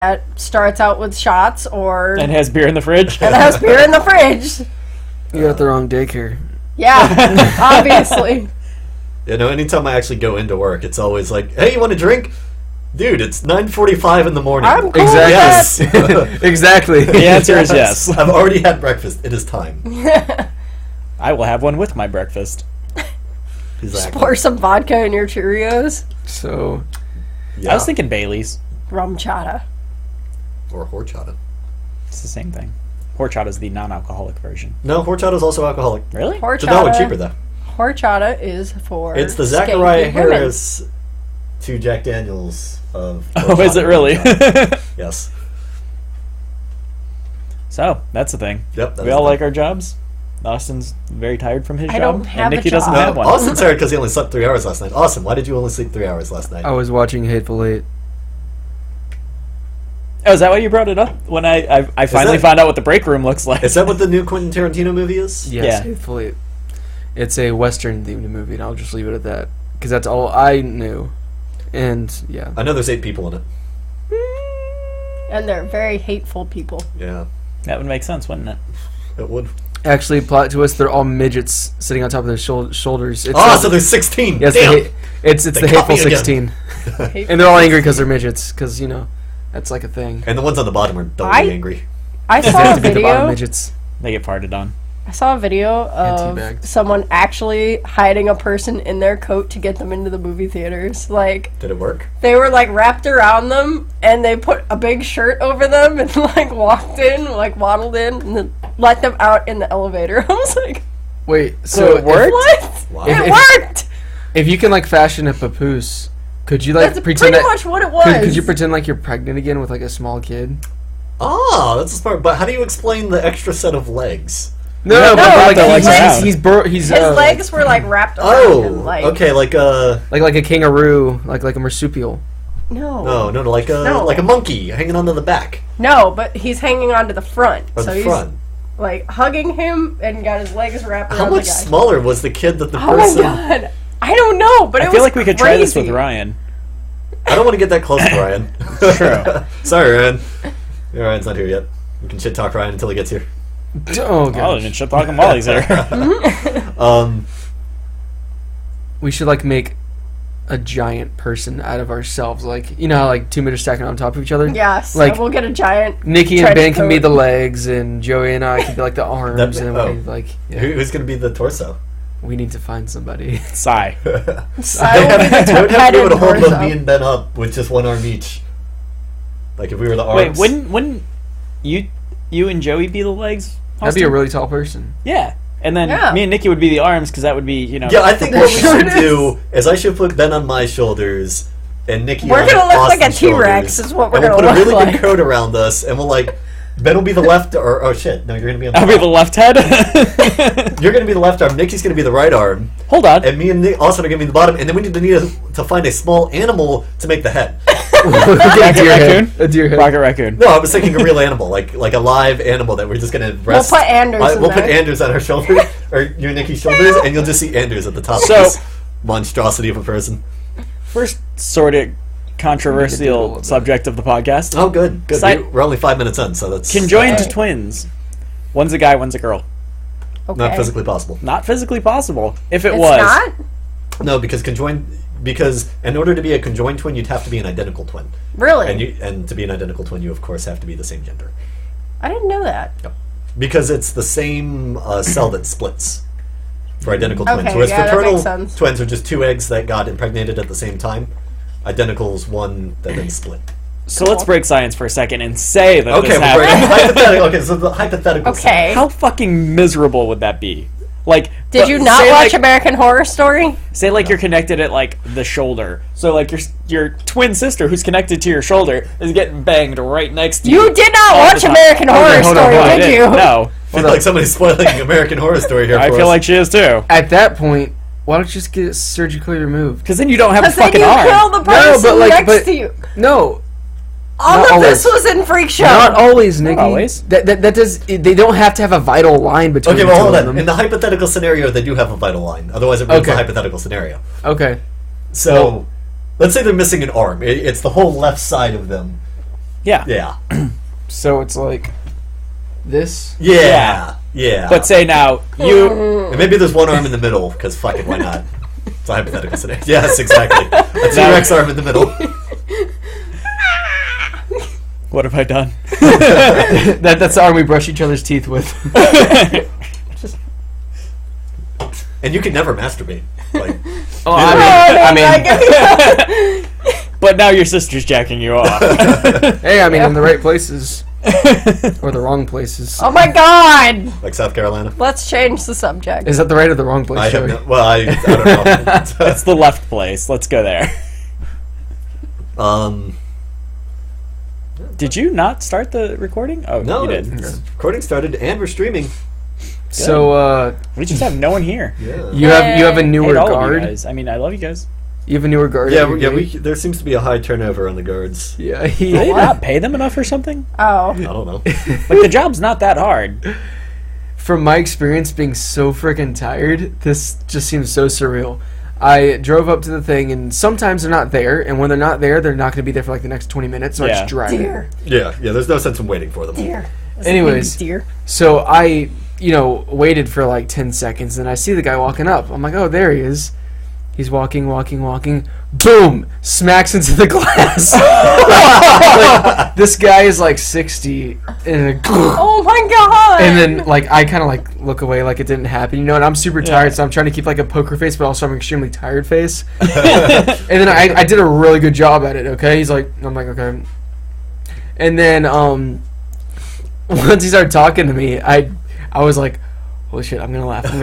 that starts out with shots or And has beer in the fridge. and has beer in the fridge. You got the wrong daycare. Yeah, obviously. You know, anytime I actually go into work, it's always like, "Hey, you want a drink?" Dude, it's 9:45 in the morning. I'm cool Yes. Exactly. The answer is yes. I've already had breakfast. It is time. I will have one with my breakfast. Exactly. Pour some vodka in your Cheerios. So, Yeah. I was thinking Bailey's. Rum chata. Or horchata. It's the same thing. Horchata is the non-alcoholic version. No, horchata is also alcoholic. Really? So no, it's cheaper Horchata. though. Horchata is for It's the skanky Zachariah women. Harris to Jack Daniels of. Oh, is it horchata. really? Yes. So, that's the thing. Yep. that We is all the like our jobs. Austin's very tired from his I job. don't have and a Nikki doesn't job. have one. Austin's tired because he only slept 3 hours last night. Austin, why did you only sleep 3 hours last night? I was watching Hateful Eight. Oh, is that why you brought it up? When I finally that- found out what the break room looks like. Is that what the new Quentin Tarantino movie is? Yes, Yeah. Hateful Eight. It's a Western themed movie, and I'll just leave it at that. Because that's all I knew. And, yeah. I know there's 8 people in it. And they're very hateful people. Yeah, That would make sense, wouldn't it? it would. Actually, plot twist, they're all midgets sitting on top of their shoulders. It's Oh, a- so there's 16. yes, Damn. it's They the caught Hateful me again. 16. And they're all angry because they're midgets. Because, that's like a thing. And the ones on the bottom are doubly I- angry. I They saw have a to be the bottom video. midgets. They get farted on. I saw a video of teabagged. someone actually hiding a person in their coat to get them into the movie theaters. Like, Did it work? they were like wrapped around them and they put a big shirt over them and like walked in, like waddled in, and then let them out in the elevator. I was like, Wait, So it worked? what? Wow. It If- worked! If you can, like, fashion a papoose, could you, like, That's pretend pretty that... much what it was. Could you pretend like you're pregnant again with, like, a small kid? Ah, that's the part. But how do you explain the extra set of legs? No, but like their legs around. he's His legs were like wrapped around Oh, him. Like, okay, like a like a kangaroo, like a marsupial. No. no, like a No. like a monkey hanging onto the back No, but he's hanging on to the front. or so the he's front. like hugging him and got his legs wrapped How around much the guy. smaller was the kid that the Oh my person? god. I don't know, but it I feel was like we could try this with crazy. Ryan. I don't want to get that close to Ryan. True. Sorry, Ryan. Yeah, Ryan's not here yet. We can shit talk Ryan until he gets here. Oh Oh, god, and shit talking while he's there. we should like make a giant person out of ourselves. Like how like 2 meters stacking on top of each other. Yes. Like- Like we'll get a giant Nikki and trench Ben can be coat. the legs, and Joey and I can be like the arms, That- and oh. we like Who's going to be the torso? we need to find somebody. Sigh. I will be the I would have to be able to hold torso. both me and Ben up with just one arm each. Like if we were the Wait, arms. wouldn't you and Joey be the legs? That'd be a Austin? really tall person. Yeah. And then Yeah. me and Nikki would be the arms because that would be, Yeah, I think what we Sure should it do is I should put Ben on my shoulders and Nikki We're on gonna look like a Austin's T-Rex shoulders, is what we're and we'll gonna put a look really like. big coat around us, and we'll like Ben will be the left, or oh shit, no, you're gonna be on the I'll be top. the left head. You're gonna be the left arm. Nikki's gonna be the right arm, Hold on. and me and Nick also are gonna be the bottom. And then we need to find a small animal to make the head. a deer raccoon? head. A deer head. Rocket raccoon. No, I was thinking a real animal, like a live animal that we're just gonna rest. put Anders in We'll put there. Anders on our shoulders, or you and Nikki's shoulders, and you'll just see Anders at the top So- of this monstrosity of a person. First sort of controversial subject of the podcast. Oh, good. Side- We're only 5 minutes in, so that's Conjoined Okay. twins. One's a guy, one's a girl. Okay. not physically possible. Not physically possible. If it It's was. not? No, because in order to be a conjoined twin, you'd have to be an identical twin, Really? and to be an identical twin, you of course have to be the same gender, I didn't know that. because it's the same cell that splits for identical twins. Okay, Whereas yeah, that fraternal makes sense. twins are just two eggs that got impregnated at the same time. Identicals one that then split. So let's break science for a second and say that Okay, this we'll break it. happened. Hypothetical. Okay, so the hypothetical. Okay. How fucking miserable would that be? Like, Did you not say, watch like, American Horror Story? Say like you're connected at like the shoulder. So like your twin sister who's connected to your shoulder is getting banged right next to you. You did not all the watch time. American Horror hold on, Story, hold on. I did didn't. you? No. I feel like somebody's spoiling American Horror Story here. I for feel us. like she is too. At that point, why don't you just get it surgically removed? Because then you don't have a Because then fucking you arm. kill the person but, like, next but- to you. No, All not of this always. was in Freak Show. not always, Nikki. always. That does. They don't have to have a vital line between. Okay, the well, two hold of on. them. In the hypothetical scenario, they do have a vital line. Otherwise, it ruins the Okay. hypothetical scenario. Okay. So, let's say they're missing an arm. It's the whole left side of them. Yeah. Yeah. So it's like this. Yeah. Yeah. But say now, you... And maybe there's one arm in the middle, because fucking why not? It's a hypothetical scenario. Yes, exactly. A T-Rex arm in the middle. What have I done? That's the arm we brush each other's teeth with. And you can never masturbate. Like, Oh, I mean, But now your sister's jacking you off. hey, I mean, in the right places or the wrong places. Oh my god! like South Carolina. Let's change the subject. Is that the right or the wrong place? I have Joey? no, well, I don't know. That's the left place. Let's go there. Did you not start the recording? Oh, No, you did. recording started and we're streaming. So We just have no one here. Yeah. you have a Hate newer all of you guard. guys. I mean, I love you guys. You have a newer guard. Yeah, at your yeah. gate? There seems to be a high turnover on the guards. Yeah. Do they not pay them enough or something? Oh. I don't know. Like, the job's not that hard. From my experience being so freaking tired, this just seems so surreal. I drove up to the thing, and sometimes they're not there, and when they're not there, they're not going to be there for like the next 20 minutes, so I Yeah. just drive it. Dear. Yeah, yeah. There's no sense in waiting for them. Dear. Anyways. Dear. So I, waited for like 10 seconds, and I see the guy walking up. I'm like, oh, there he is. He's walking. Boom! Smacks into the glass. Like, this guy is like 60, and Oh my god! and then like I kind of like look away like it didn't happen, and I'm super tired, so I'm trying to keep like a poker face, but also I'm an extremely tired face. And then I did a really good job at it. Okay, I'm like okay, and then once he started talking to me, I was like, holy shit, I'm gonna laugh. And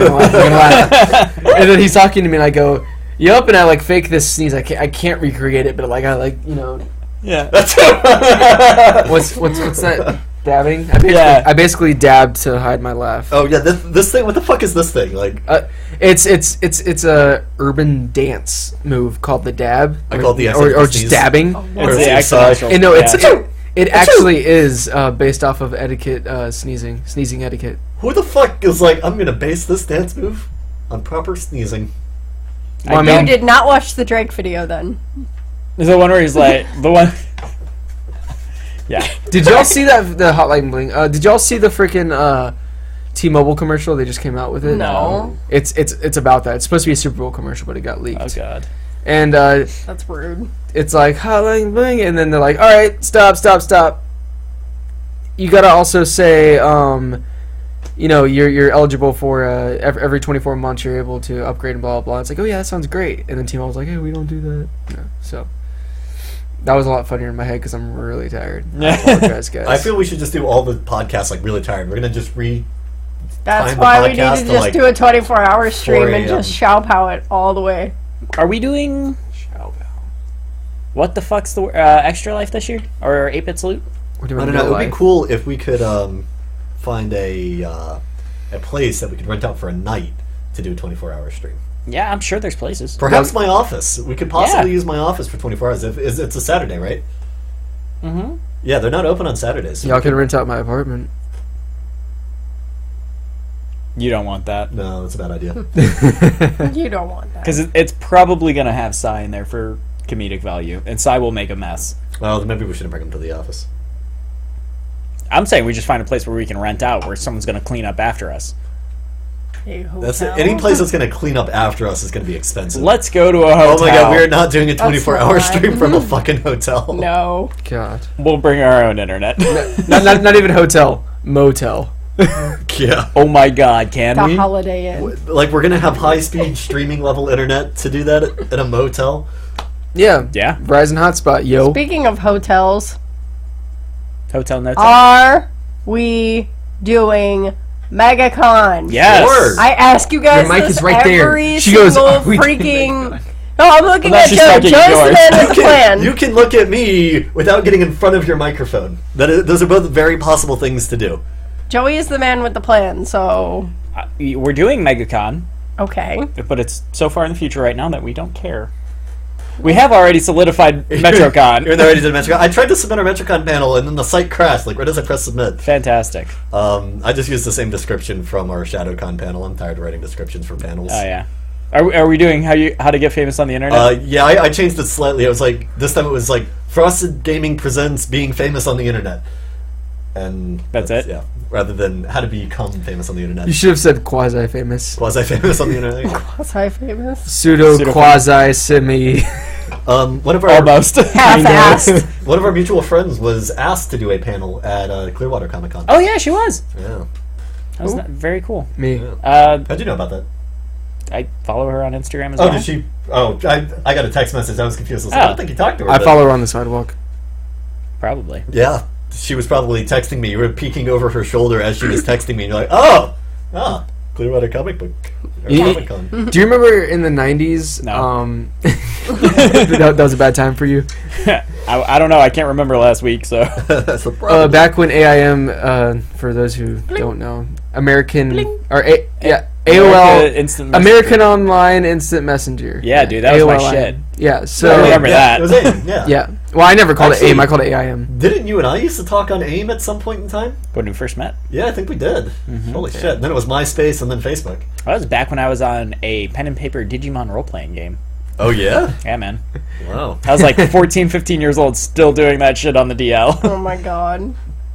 then he's talking to me, and I go, yup, and I like fake this sneeze. I can't recreate it, but like I like Yeah. what's that? Dabbing? I basically dabbed to hide my laugh. Oh yeah, this thing. What the fuck is this thing? Like, It's a urban dance move called the dab. I call it the or accidental just sneeze. dabbing. It's Or the the accidental. And no, yeah. it actually is based off of etiquette, sneezing etiquette. who the fuck is like? I'm gonna base this dance move on proper sneezing. Well, I You mean, did not watch the Drake video then. There's the one where he's like, the one... Yeah. did y'all see the Hotline Bling? Did y'all see the freaking T-Mobile commercial? They just came out with it. No. It's about that. It's supposed to be a Super Bowl commercial, but it got leaked. Oh, God. And That's rude. it's like Hotline Bling, and then they're like, all right, stop. You gotta also say, you're eligible for every 24 months you're able to upgrade and blah blah blah. It's like, oh yeah, that sounds great. And then T-Mobile was like, hey, we don't do that. No. So that was a lot funnier in my head because I'm really tired. I apologize, guys. I feel we should just do all the podcasts like really tired. We're gonna just That's Time the why we need podcast to to, just like, do a 24-hour stream 4 and a.m. just shout pow it all the way. Are we doing... What the fuck's the Extra Life this year? Or 8-Bit Salute? We're doing I don't know. real It would be life. cool if we could find a place that we could rent out for a night to do a 24-hour stream. Yeah, I'm sure there's places. Perhaps my office. We could possibly Yeah. use my office for 24 hours. It's a Saturday, right? Mm-hmm. Yeah, they're not open on Saturdays. So Y'all we can rent out my apartment. You don't want that. No, that's a bad idea. You don't want that. Because it's probably going to have Psy in there for comedic value. And Psy will make a mess. Well, then maybe we shouldn't bring them to the office. I'm saying we just find a place where we can rent out, where someone's going to clean up after us. A That's hotel? any place that's going to clean up after us is going to be expensive. Let's go to a hotel. Oh my god, we're not doing a 24-hour fine. stream from a fucking hotel. No. God. We'll bring our own internet. not even hotel. Motel. Yeah. Oh my god, can The we? Holiday Inn. Like, we're going to have high-speed streaming level internet to do that at a motel? Yeah. Yeah. Verizon hotspot, yo. Speaking of hotels, Hotel no are we doing MegaCon? Yes. Sure. I ask you guys Your mic this is right there. every She goes, single "Are we doing freaking... MegaCon?" No, I'm looking Well, at she's Joe. talking Joe's the yours. man with the plan. You can look at me without getting in front of your microphone. Those are both very possible things to do. Joey is the man with the plan, so... We're doing MegaCon, Okay. but it's so far in the future right now that we don't care. We have already solidified MetroCon. You're already did MetroCon. I tried to submit our MetroCon panel, and then the site crashed. Like, right as I pressed submit. Fantastic. I just used the same description from our ShadowCon panel. I'm tired of writing descriptions for panels. Oh yeah. Are we doing how to get famous on the internet? Yeah, I changed it slightly. I was like, this time it was like Frosted Gaming presents being famous on the internet. And That's it? Yeah. Rather than how to become famous on the internet. You should have said quasi-famous. Quasi-famous on the internet. Quasi-famous. Pseudo, quasi, semi. One of our Almost. Half-assed. one of our mutual friends was asked to do a panel at Clearwater Comic Con. Oh yeah, she was. Yeah. That was very cool. Me. How'd you know about that? I follow her on Instagram as Oh, well. did she? Oh, I got a text message. I was confused. I was like, I don't think you talked to her. I but- follow her on the sidewalk. Probably. Yeah. She was probably texting me. You were peeking over her shoulder as she was texting me, and you're like, Clearwater Comic Book. Or Yeah. Comic Con. Do you remember in the 90s? No. That was a bad time for you. I don't know. I can't remember last week, so. That's the problem. Back when AIM, for those who don't know, American or AOL, Instant American Online Instant Messenger. Yeah, dude, that was my AOL. shit. Yeah, so I remember that. It was AIM, yeah. yeah. Well, I never called Actually- it AIM. I called it AIM. Didn't you and I used to talk on AIM at some point in time? When we first met. Yeah, I think we did. Holy shit. Then it was MySpace and then Facebook. That was back when I was on a pen and paper Digimon role-playing game. Oh, yeah? Yeah, man. Wow. I was like 14, 15 years old, still doing that shit on the DL. Oh my god.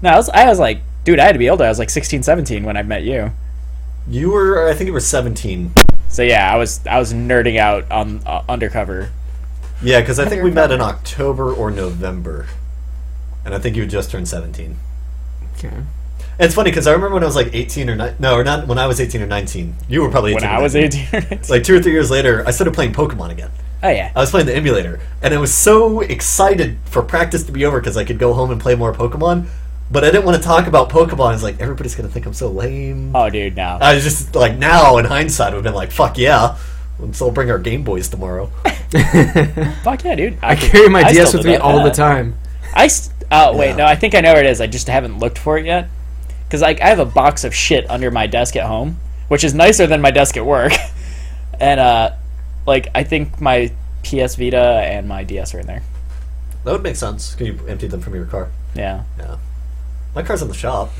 No, I was like, dude, I had to be older. I was like 16, 17 when I met you. You were, I think you were 17. So yeah, I was nerding out on Undercover. Yeah, because I think we met in October or November. And I think you had just turned 17. Okay. And it's funny because I remember when I was like 18 or 9. No, or not when I was 18 or 19. You were probably 18 When or I was 19. 18 or 19. Like 2 or 3 years later, I started playing Pokemon again. Oh yeah. I was playing the emulator, and I was so excited for practice to be over because I could go home and play more Pokemon. But I didn't want to talk about Pokemon. I was like, everybody's gonna think I'm so lame. Oh, dude, no. I was just like, now in hindsight, we've been like, fuck yeah, let's all bring our Game Boys tomorrow. Fuck yeah, dude. I carry my I DS still with do me that. all the time. Wait, Yeah. no, I think I know where it is. I just haven't looked for it yet. Because like I have a box of shit under my desk at home, which is nicer than my desk at work. And like I think my PS Vita and my DS are in there. That would make sense. Can you empty them from your car? Yeah. Yeah. My car's in the shop.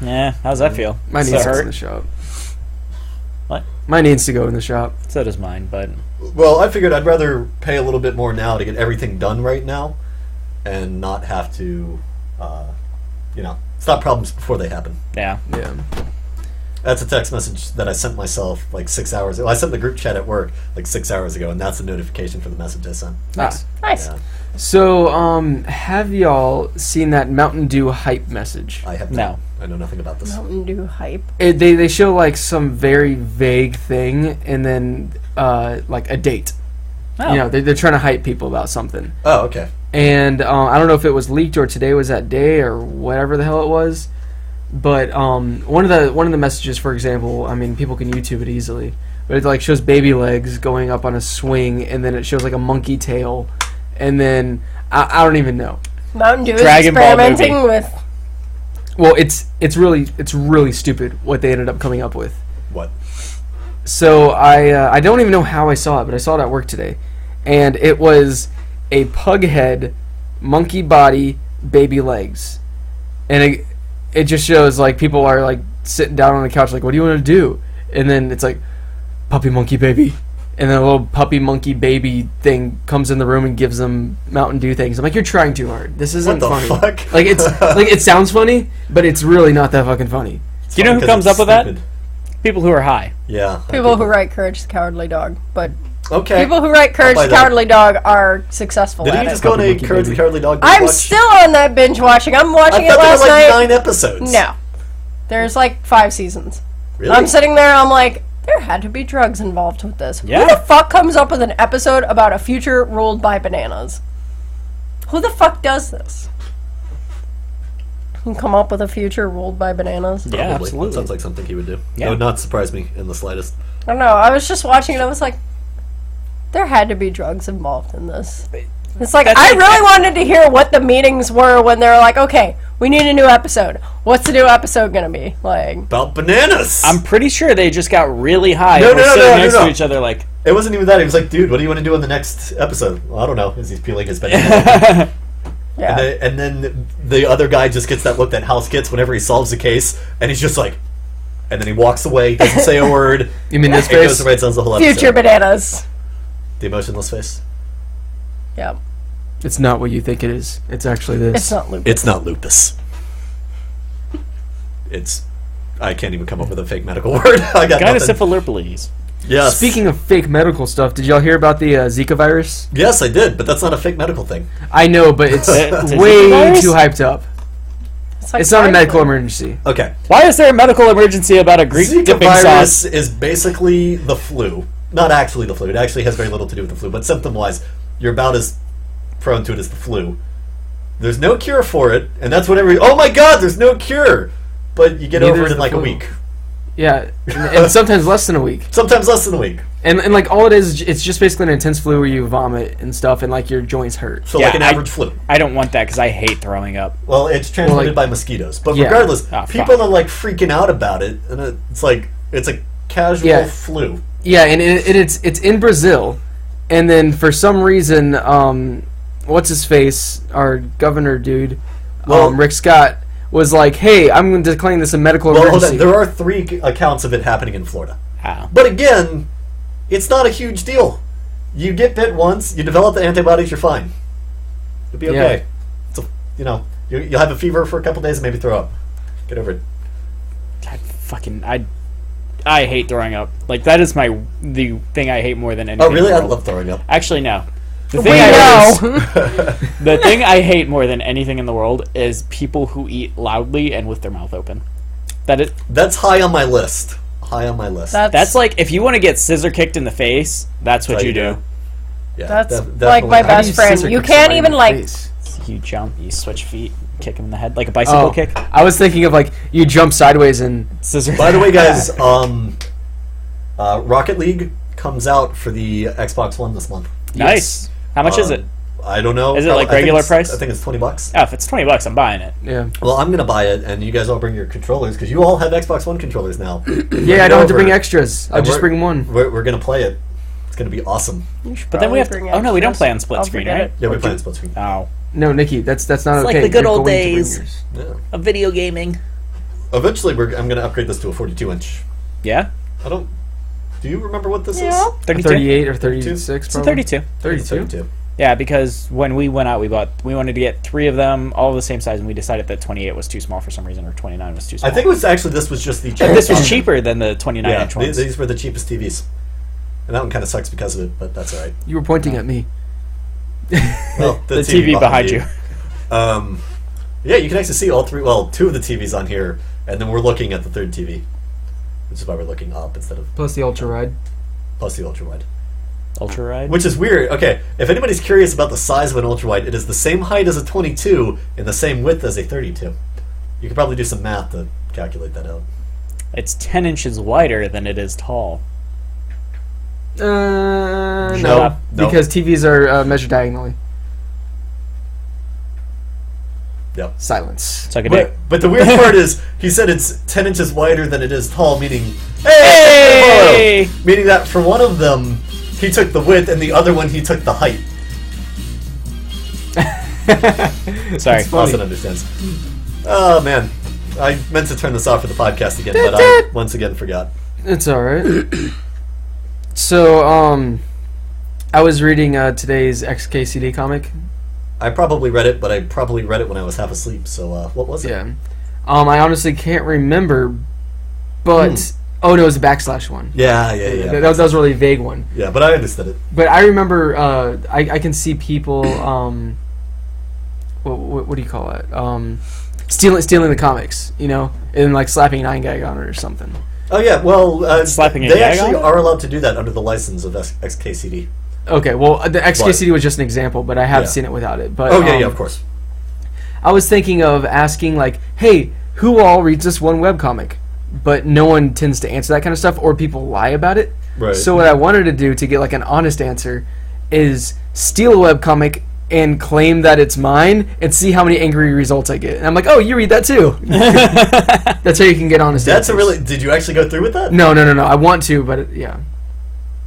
Yeah. How's that feel? Mine So needs to go in hurt? the shop. What? Mine needs to go in the shop. So does mine, but Well, I figured I'd rather pay a little bit more now to get everything done right now, and not have to, stop problems before they happen. yeah. Yeah. That's a text message that I sent myself like 6 hours ago. I sent the group chat at work like 6 hours ago, and that's the notification for the message I sent. Nice. Nice. Yeah, So, have y'all seen that Mountain Dew hype message? I have No. not. I know nothing about this. Mountain Dew hype. They show like some very vague thing and then like a date. Oh. You know, they're trying to hype people about something. Oh, okay. And I don't know if it was leaked or today was that day or whatever the hell it was. But one of the messages, for example, I mean, people can YouTube it easily. But it like shows baby legs going up on a swing, and then it shows like a monkey tail, and then I don't even know. Mountain Dew is Dragon Ball experimenting movie. with. Well, it's really stupid what they ended up coming up with. What? So I don't even know how I saw it, but I saw it at work today, and it was a pug head, monkey body, baby legs, and it just shows like people are like sitting down on the couch like, what do you want to do? And then it's like puppy monkey baby, and then a little puppy monkey baby thing comes in the room and gives them Mountain Dew things. I'm like, you're trying too hard. This isn't What the funny. fuck? Like it's like it sounds funny, but it's really not that fucking funny. It's Do you know funny who 'cause comes it's up with that? stupid. People who are high. Yeah. People who write Courage the Cowardly Dog, but Okay. people who write Courage buy the that. Cowardly Dog are successful Didn't at you it. just go on a Monkey Courage the Baby. Cowardly Dog binge I'm watch? still on that binge watching. I'm watching I it thought there last were like night. 9 episodes. No, there's like 5 seasons. Really? I'm sitting there. I'm like, there had to be drugs involved with this. Yeah. Who the fuck comes up with an episode about a future ruled by bananas? Who the fuck does this? You come up with a future ruled by bananas? Yeah, Probably. absolutely. That sounds like something he would do. Yeah. That would not surprise me in the slightest. I don't know. I was just watching it. I was like, there had to be drugs involved in this. It's like, That's I like- really wanted to hear what the meetings were when they were like, okay, we need a new episode. What's the new episode going to be? Like, About bananas! I'm pretty sure they just got really high No, and were no, no, sitting no, next no. to each other like, It wasn't even that. He was like, dude, what do you want to do in the next episode? Well, I don't know. As he's peeling his banana. yeah. And then the other guy just gets that look that House gets whenever he solves the case, and he's just like, and then he walks away, doesn't say a word. You mean this and goes face? to Red Sun's the whole episode. Future bananas. The emotionless face. Yeah. It's not what you think it is. It's actually this. It's not lupus. It's not lupus. It's. I can't even come up with a fake medical word. I got nothing. Gynosyphilis. Yes. Speaking of fake medical stuff, did y'all hear about the Zika virus? Yes, I did, but that's not a fake medical thing. I know, but it's It's a way Zika virus? too hyped up. like It's not a typhoid. medical emergency. Okay. Why is there a medical emergency about a Greek Zika dipping virus sauce? is basically the flu. Not actually the flu. It actually has very little to do with the flu, but symptom-wise, you're about as prone to it as the flu. There's no cure for it, and that's what oh my god, there's no cure! But you get Neither over is it in the like a flu. week. Yeah, and sometimes less than a week. Sometimes less than a week. And like all it is, it's just basically an intense flu where you vomit and stuff, and like your joints hurt. So Yeah, like an average flu. I don't want that because I hate throwing up. Well, it's transmitted like- by mosquitoes. But Yeah. regardless, Oh, people fuck. are like freaking out about it, and it's like it's a casual Yeah. flu. Yeah, and it's in Brazil, and then for some reason, what's his face, our governor dude, Well- Rick Scott, was like, "Hey, I'm declaring this a medical Well, hold emergency." on. There are 3 accounts of it happening in Florida. How? But again, it's not a huge deal. You get bit once, you develop the antibodies, you're fine. You'll be Yeah. okay. It's a, you'll have a fever for a couple days and maybe throw up. Get over it. I hate throwing up. Like that is the thing I hate more than anything. Oh, really? in the I world. love throwing up. Actually, no. The We thing I know. the thing I hate more than anything in the world is people who eat loudly and with their mouth open. That's high on my list. High on my list. That's like if you want to get scissor kicked in the face, that's what How you you do. do. Yeah, That's definitely. like my How do best you friend. scissor You kick can't somebody in even the like. face? You jump, you switch feet, kick him in the head like a bicycle Oh, kick. I was thinking of like you jump sideways and Scissor. By the way, guys, Rocket League comes out for the Xbox One this month. Nice. How much is it? I don't know. Is it like I think regular it's- price? I think it's $20. Oh, if it's $20, I'm buying it. yeah. Well, I'm gonna buy it, and you guys all bring your controllers because you all have Xbox One controllers now. Yeah, I don't have to bring Over. extras. I'll And just we're- bring one. We're gonna play it. It's gonna be awesome. But then we have to. Oh no, we don't play on split I'll screen, forget right? it. Yeah, we play on split screen. Oh, No, Nikki, that's not It's okay. like the good You're old going to bring days. yours. Yeah. of video gaming. Eventually, I'm gonna upgrade this to a 42-inch. Yeah, I don't. Do you remember what this Yeah. is? 32. 38 or 36, It's a probably. 32. 32. Yeah, because when we went out, we wanted to get 3 of them, all the same size, and we decided that 28 was too small for some reason, or 29 was too small. I think it was actually this was just the cheapest. this was option. cheaper than the 29-inch Yeah, ones. these were the cheapest TVs, and that one kind of sucks because of it, but that's all right. You were pointing at me. Well, the TV behind you. Yeah, you can actually see all 3. Well, 2 of the TVs on here, and then we're looking at the 3rd TV, which is why we're looking up instead of Plus the ultra ride. plus the ultra wide. Ultra ride. Which is weird. Okay, if anybody's curious about the size of an ultra wide, it is the same height as a 22 and the same width as a 32. You could probably do some math to calculate that out. It's 10 inches wider than it is tall. No, No. because TVs are measured diagonally. Yep. Silence. Suck a dick. But the weird part is, he said it's 10 inches wider than it is tall, meaning... Hey! Whoa! Meaning that for one of them, he took the width, and the other one, he took the height. Sorry. funny. Austin understands. Oh, man. I meant to turn this off for the podcast again, but I once again forgot. It's alright. So, I was reading today's XKCD comic. I probably read it, but I probably read it when I was half asleep, so what was it? Yeah. I honestly can't remember, but... Oh, no, it was a backslash one. Yeah. That was a really vague one. Yeah, but I understood it. But I remember, I can see people, what do you call it? Stealing the comics, you know, and like slapping 9gag on it or something. Oh yeah, well, Slapping a they gag actually on it? are allowed to do that under the license of XKCD. Okay, well, the XKCD was just an example, but I have Yeah. seen it without it. But Oh yeah, of course. I was thinking of asking, like, hey, who all reads this one webcomic? But no one tends to answer that kind of stuff, or people lie about it. Right. So what I wanted to do to get like an honest answer is steal a webcomic and claim that it's mine and see how many angry results I get. And I'm like, oh, you read that too. That's how you can get honest That's a answers. really. Did you actually go through with that? No. I want to, but yeah.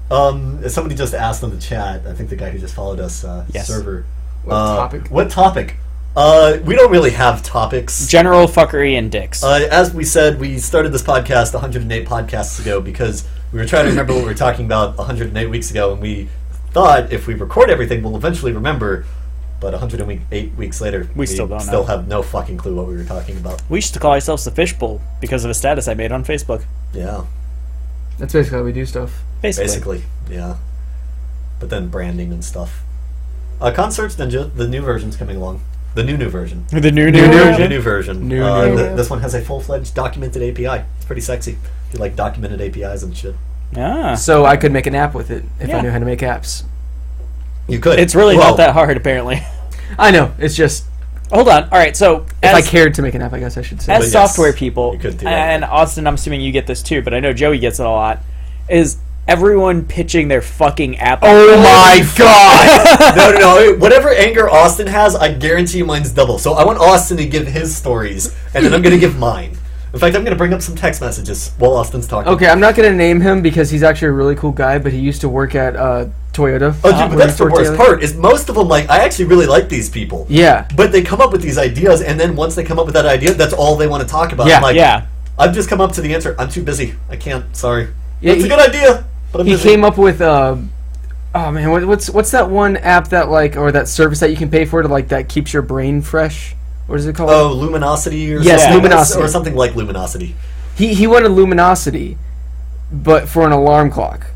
Somebody just asked in the chat. I think the guy who just followed us, Yes. server. What topic? What topic? We don't really have topics. General fuckery and dicks. As we said, we started this podcast 108 podcasts ago because we were trying to remember what we were talking about 108 weeks ago, and we thought if we record everything, we'll eventually remember. But 108 weeks later, We still don't know. have no fucking clue what we were talking about. We used to call ourselves the Fishbowl because of a status I made on Facebook. Yeah, That's basically how we do stuff. basically, yeah. But then branding and stuff. Concerts Ninja, the new version's coming along. The new version. The new New version. New version. New. This one has a full-fledged documented API. It's pretty sexy. If you like documented APIs and shit. Ah. So I could make an app with it if Yeah. I knew how to make apps. You could. It's really Well, not that hard, apparently. I know. It's just Hold on. All right, so if I as, cared to make an app, I guess I should say. as But yes, software people, you could do that. and Austin, I'm assuming you get this too, but I know Joey gets it a lot, is everyone pitching their fucking app. Oh my god! No. Whatever anger Austin has, I guarantee you mine's double. So I want Austin to give his stories, and then I'm going to give mine. In fact, I'm going to bring up some text messages while Austin's talking. Okay, I'm not gonna name him because he's actually a really cool guy, but he used to work at Toyota. Oh, dude, but that's the Worked worst together. part, is most of them, like, I actually really like these people. Yeah. But they come up with these ideas, and then once they come up with that idea, that's all they want to talk about. Yeah, I'm like, yeah. I've just come up to the answer. I'm too busy. I can't. Sorry. Yeah, It's a he- good idea, but I'm He busy. came up with oh man, what's that one app that like or that service that you can pay for to like that keeps your brain fresh? What is it called? Oh, Luminosity or Yes, something. Luminosity. Or something like Luminosity. He wanted Luminosity, but for an alarm clock.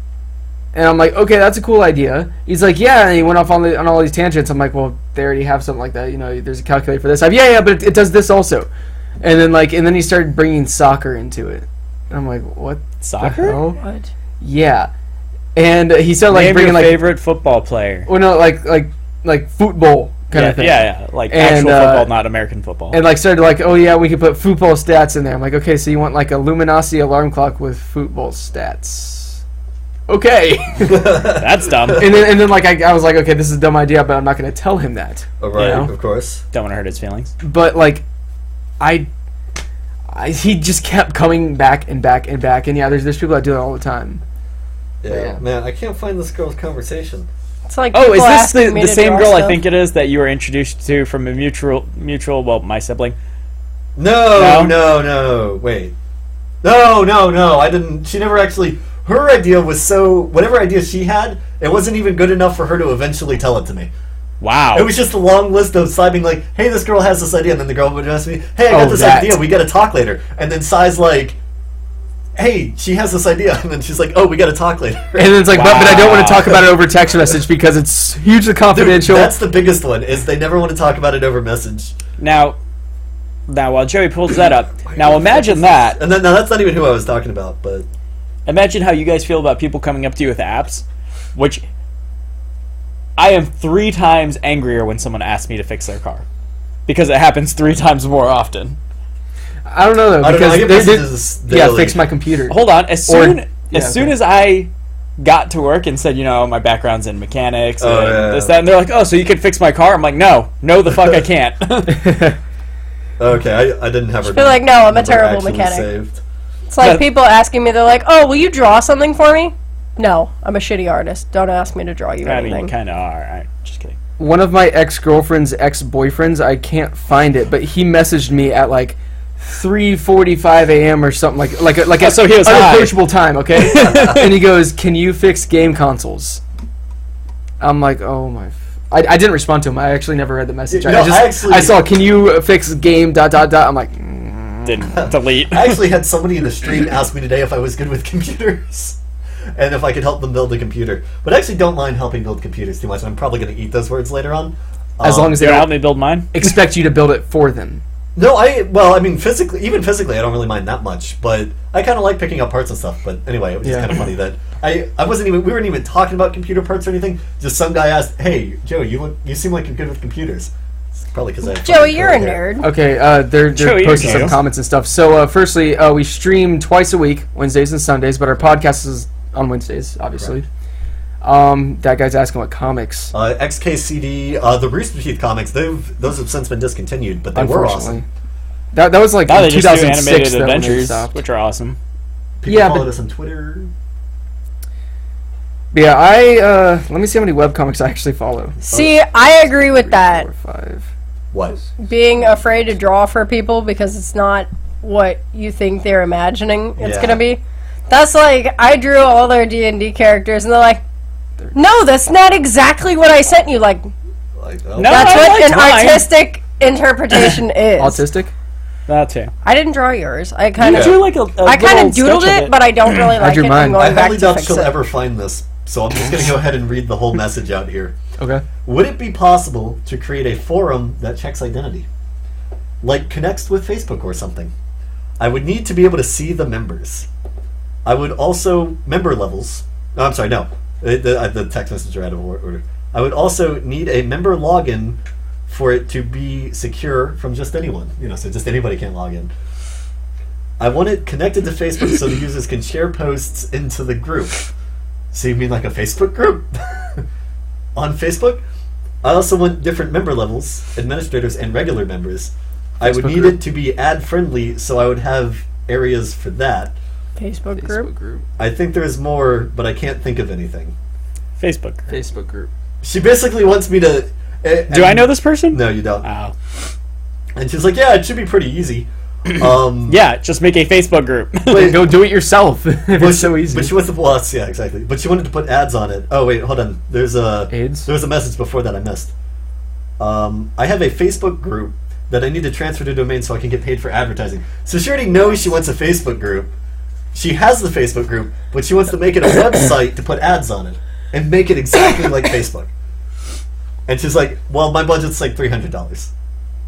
And I'm like, okay, that's a cool idea. He's like, yeah, and he went off on all these tangents. I'm like, well, they already have something like that. You know, there's a calculator for this. Yeah, but it does this also. And then he started bringing soccer into it. And I'm like, what? Soccer? The hell? What? Yeah. And he started like Name bringing your like, favorite football player. well, no, like football kind Yeah, of thing. yeah, like And, actual football, not American football. And like started like, oh yeah, we could put football stats in there. I'm like, okay, so you want like a Luminosity alarm clock with football stats? Okay. That's dumb. and then like I was like, okay, this is a dumb idea, but I'm not going to tell him that. Oh, right, You know? of course. Don't want to hurt his feelings. But like, he just kept coming back and back and back, and yeah, there's people that do it all the time. Yeah. Man, I can't find this girl's conversation. It's like Oh, is people this asking me the to same draw girl I stuff. think it is that you were introduced to from a mutual, well, my sibling? No. No? Wait. No. I didn't. She never actually. Her idea was so. Whatever idea she had, it wasn't even good enough for her to eventually tell it to me. Wow. It was just a long list of Sai being like, hey, this girl has this idea. And then the girl would ask me, hey, I got Oh, this that. idea. We got to talk later. And then Sai's like, hey, she has this idea. And then she's like, oh, we got to talk later. And then it's like, but I don't want to Wow. talk about it over text message because it's hugely Dude, confidential. that's the biggest one, is they never want to talk about it over message. Now, while Joey pulls that up, now imagine that. And then, now that's not even who I was talking about, but... Imagine how you guys feel about people coming up to you with apps, which I am 3 times angrier when someone asks me to fix their car. Because it happens 3 times more often. I don't know though I don't know, I because get messages yeah, daily. fix my computer. Hold on, as soon yeah, as soon okay. as I got to work and said, you know, my background's in mechanics and Oh, yeah. this, that, and they're like, oh, so you can fix my car? I'm like, no, the fuck I can't. Okay, I didn't have her. feel like, no, I'm a number terrible actually mechanic. Saved. It's like But- people asking me, they're like, oh, will you draw something for me? No, I'm a shitty artist. Don't ask me to draw you I mean, anything. you kind of are. Right, just kidding. One of my ex-girlfriend's ex-boyfriends, I can't find it, but he messaged me at like 3:45 a.m. or something like Oh, so he was high. unapproachable time, okay? And he goes, "Can you fix game consoles?" I'm like, "Oh my." I didn't respond to him. I actually never read the message. No, I saw, "Can you fix game ... I'm like, Didn't delete. I actually had somebody in the stream ask me today if I was good with computers. And if I could help them build a computer. But I actually don't mind helping build computers too much. I'm probably going to eat those words later on. as long as they You gonna help don't me build mine? expect you to build it for them." No, I mean, physically, I don't really mind that much, but I kind of like picking up parts and stuff. But anyway, it was just Yeah. kind of funny that we weren't even talking about computer parts or anything. Just some guy asked, "Hey, Joe, you seem like you're good with computers." It's probably because I have Joey, fucking you're a curly hair. nerd. Okay, they're Joey, posting you're some new. comments and stuff. So, firstly, we stream twice a week, Wednesdays and Sundays, but our podcast is on Wednesdays, obviously. That guy's asking what comics. XKCD, the Rooster Teeth comics, those have since been discontinued, but they were Unfortunately, awesome. that was like Now in they just do 2006 animated that when they adventures, stopped. which are awesome. People Yeah, followed but- us on Twitter. But yeah, let me see how many webcomics I actually follow. See, I agree with 3, that. 4, 5. What? Being afraid to draw for people because it's not what you think they're imagining it's Yeah. gonna be. That's like, I drew all their D&D characters and they're like, no, that's not exactly what I sent you. Like, Like, oh. No. That's I what liked an mine. artistic interpretation is. Autistic. That too. I didn't draw yours. I kind Yeah. of, Do like a I kind of little doodled sketch of it, but I don't really like drew it. mine. I'm I going back highly to doubt fix she'll it. ever find this, so I'm just going to go ahead and read the whole message out here. Okay. Would it be possible to create a forum that checks identity? Like connects with Facebook or something? I would need to be able to see the members. I would also... Member levels. No, I'm sorry, no. The text message are out of order. I would also need a member login for it to be secure from just anyone. So just anybody can log in. I want it connected to Facebook so the users can share posts into the group. So you mean like a Facebook group? On Facebook? I also want different member levels, administrators and regular members. I would Facebook need group. it to be ad-friendly, so I would have areas for that. Facebook Facebook group. group. I think there's more, but I can't think of anything. Facebook. Facebook group. She basically wants me to... Do I know this person? No, you don't. Oh. And she's like, yeah, it should be pretty easy. Yeah, just make a Facebook group. Wait, Go do it yourself. If but it's so easy. But she wants to plus, yeah, exactly. But she wanted to put ads on it. Oh wait, hold on. There's a AIDS? There was a message before that I missed. I have a Facebook group that I need to transfer to domain so I can get paid for advertising. So she already knows she wants a Facebook group. She has the Facebook group, but she wants to make it a website to put ads on it and make it exactly like Facebook. And she's like, "Well, my budget's like $300."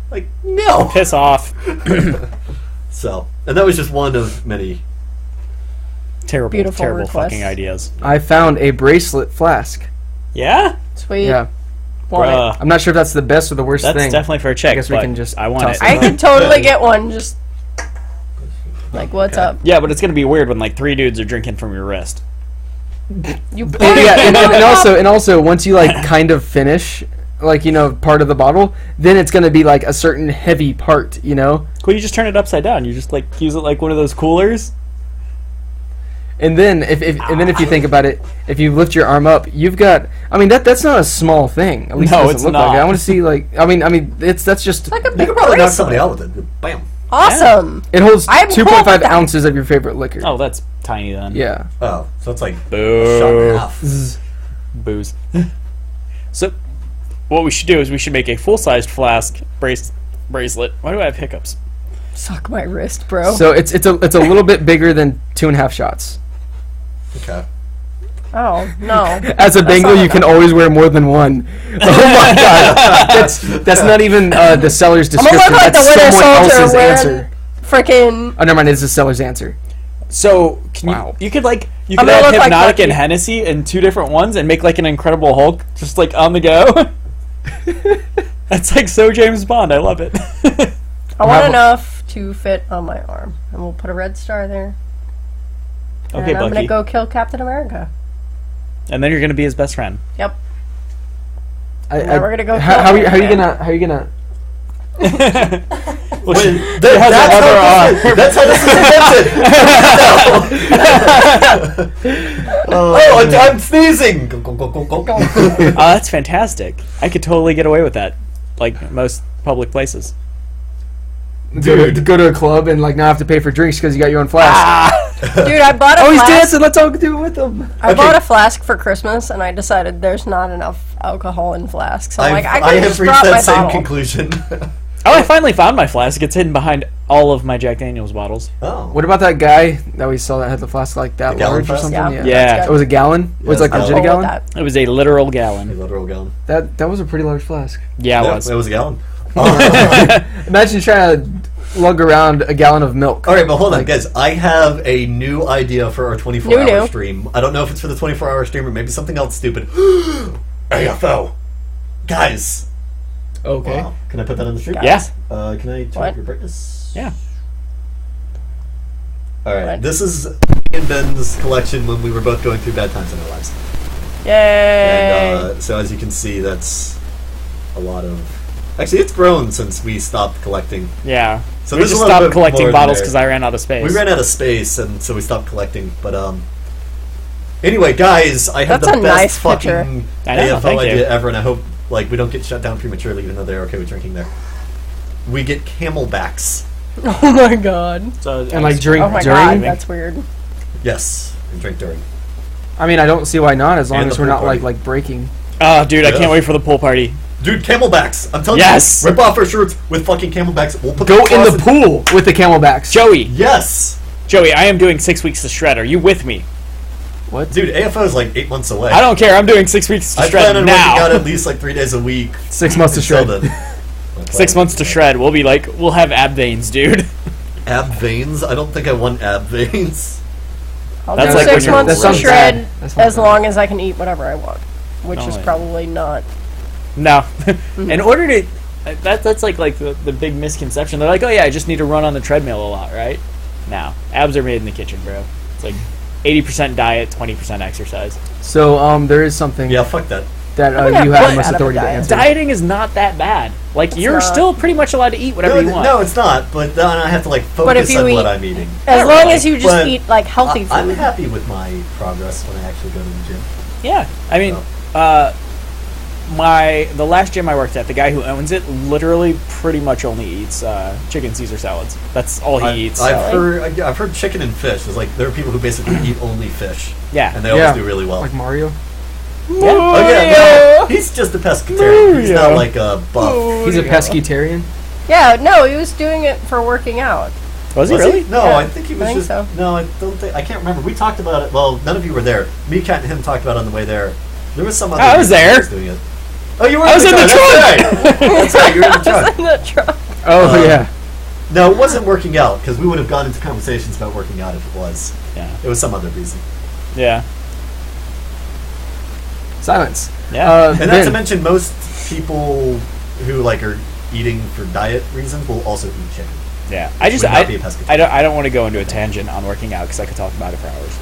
Like, no. Piss off. So, and that was just one of many. Terrible, Beautiful terrible request. fucking ideas. I found a bracelet flask. Yeah? Sweet. Yeah. Want it. Bruh. I'm not sure if that's the best or the worst That's thing. definitely for a check. I guess we but can just I want toss it. it. I could totally get one. Just like, what's up? Yeah, but it's gonna be weird when like 3 dudes are drinking from your wrist. You put And, it yeah, in the and also once you like kind of finish like part of the bottle, then it's gonna be like a certain heavy part, Well, you just turn it upside down. You just like use it like one of those coolers. And then if you think about it, if you lift your arm up, you've got. I mean that's not a small thing. At least No, it doesn't it's look like it. not. I want to see like. I mean that's just. like a You big could probably knock bracelet. somebody out with it. Bam. Awesome. It holds I'm cool 2.5 with that. ounces of your favorite liquor. Oh, that's tiny then. Yeah. Oh, so it's like a shot and Boo. a half. Booze. So, what we should do is we should make a full-sized flask bracelet. Why do I have hiccups? Suck my wrist, bro. So it's a little bit bigger than 2.5 shots. Okay. Oh no. As a Bengal, not you can enough. always wear more than one. Oh my god, that's not even the seller's I'm gonna description. look like the That's Winter someone Soldier else's wearing answer. freaking. Oh, never mind. It's the seller's answer. So, can Wow. you could like you I'm could gonna have look like Hypnotic and Bucky. Hennessy in 2 different ones and make like an Incredible Hulk just like on the go. That's like so James Bond. I love it. I want Have- enough to fit on my arm, and we'll put a red star there. Okay, and I'm Bucky. gonna go kill Captain America. And then you're gonna be his best friend. Yep. Now we're gonna go How kill are you Ant-Man. gonna? Well, Wait, she- that's, has a leather that's how this is invented. Oh, I'm sneezing. Go, go, go, go, go, go. Oh, that's fantastic. I could totally get away with that, like most public places. Dude, go to a club and like not have to pay for drinks because you got your own flask. Dude, I bought a Oh, he's flask. dancing. Let's all do it with him. I Okay. bought a flask for Christmas, and I decided there's not enough alcohol in flasks. So I'm like, I I can have just reached drop that my same bottle. conclusion. Oh, I finally found my flask. It's hidden behind all of my Jack Daniels bottles. Oh. What about that guy that we saw that had the flask like that The gallon large or flask? something? Yeah. Yeah. That's It was a gallon. It was Yeah, like it's legit a Cool with gallon. that. It was a literal A gallon. literal gallon. That was a pretty large flask. Yeah, it Yeah, was. it was a gallon. Imagine trying to lug around a gallon of milk. All right, but hold on, guys. I have a new idea for our 24-hour New. stream. I don't know if it's for the 24-hour stream or maybe something else stupid. AFO. Guys. Okay. Wow. Can I put that on the stream? Yeah. Can I turn What? up your brightness? Yeah. All right. What? This is me and Ben's collection when we were both going through bad times in our lives. Yay! And so as you can see, that's a lot of... Actually, it's grown since we stopped collecting. Yeah. So We there's a just little stopped bit collecting more bottles there. because I ran out of space. We ran out of space, and so we stopped collecting. But anyway, guys, I have That's the a best nice fucking picture. I know, AFL thank you. idea ever, and I hope we don't get shut down prematurely, even though they're okay with drinking there. We get camelbacks. Oh my god. So, And like drink Oh my during. god, that's weird. Yes, and drink during. I mean, I don't see why not, as long And as the we're pool not party. like breaking. Oh, dude, I Yeah. can't wait for the pool party. Dude, camelbacks. I'm telling Yes. you. Rip off our shirts with fucking camelbacks. We'll put Go in the cross pool with the camelbacks. Joey, Yes. I am doing 6 weeks to shred. Are you with me? What? Dude, AFO is like 8 months away. I don't care. I'm doing 6 weeks to I shred plan on working out now. at least like 3 days a week. 6 months to until shred. then. 6 months to shred. We'll have ab veins, dude. Ab veins? I don't think I want ab veins. I'll That's do like 6 when you're- months that to sounds shred bad. That sounds as bad. long as I can eat whatever I want, which No is way. probably not. No. In order to that's like the big misconception. They're like, "Oh yeah, I just need to run on the treadmill a lot, right?" No. Abs are made in the kitchen, bro. It's like 80% diet, 20% exercise. So there is something Yeah, fuck that. that I'm gonna you have have butt most out of a authority to diet. answer. Dieting is not that bad. Like you're not. still pretty much allowed to eat whatever you want. No, it's not. But then I have to like But if focus you on eat- what I'm eating. As long as you just But eat like healthy food. I'm happy with my progress when I actually go to the gym. Yeah, I mean, the last gym I worked at, the guy who owns it, literally pretty much only eats chicken Caesar salads. That's all he eats. I've heard chicken and fish. There's like there are people who basically eat only fish. Yeah. and they always do really well. Like Mario. Yeah. Oh yeah, no, he's just a pescatarian. He's not Mario. like a buff. He's a pescatarian. Yeah, no, he was doing it for working out. Was he Was really? No, Yeah, I think he was I think just. so. No, I don't think. I can't remember. We talked about it. Well, none of you were there. Me, Kat, and him talked about it on the way there. There was some other. I was reason he there. was doing it. Oh, you were. I was in the That's right. That's right. You were in the Just truck. in the truck. Oh yeah. No, it wasn't working out because we would have gone into conversations about working out if it was. Yeah. It was some other reason. Yeah. Silence. Yeah. And not Ben, to mention, most people who like are eating for diet reasons will also eat chicken. Yeah. I just Would not be a pescatarian. I don't want to go into a tangent on working out because I could talk about it for hours.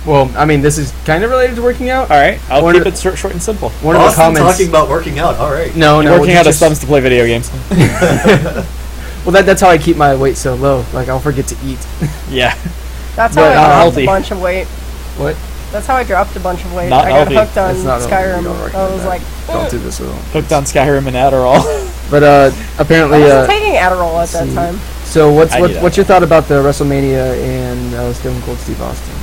well, I mean, this is kind of related to working out. All right, I'll One keep of it short and simple. One of the Austin comments. talking about working out. All right. No, no. Working out as just- thumbs to play video games. Well, that's how I keep my weight so low. Like I'll forget to eat. Yeah. That's how But I not dropped healthy. a bunch of weight. What? That's how I dropped a bunch of weight. Not I got healthy. hooked on That's not healthy. Skyrim. You don't I recommend was that. like, Don't do this at all. Hooked on Skyrim and Adderall. But apparently, I wasn't taking Adderall at that see. time. so I do that. what's your thought about the WrestleMania and Stone Cold Steve Austin?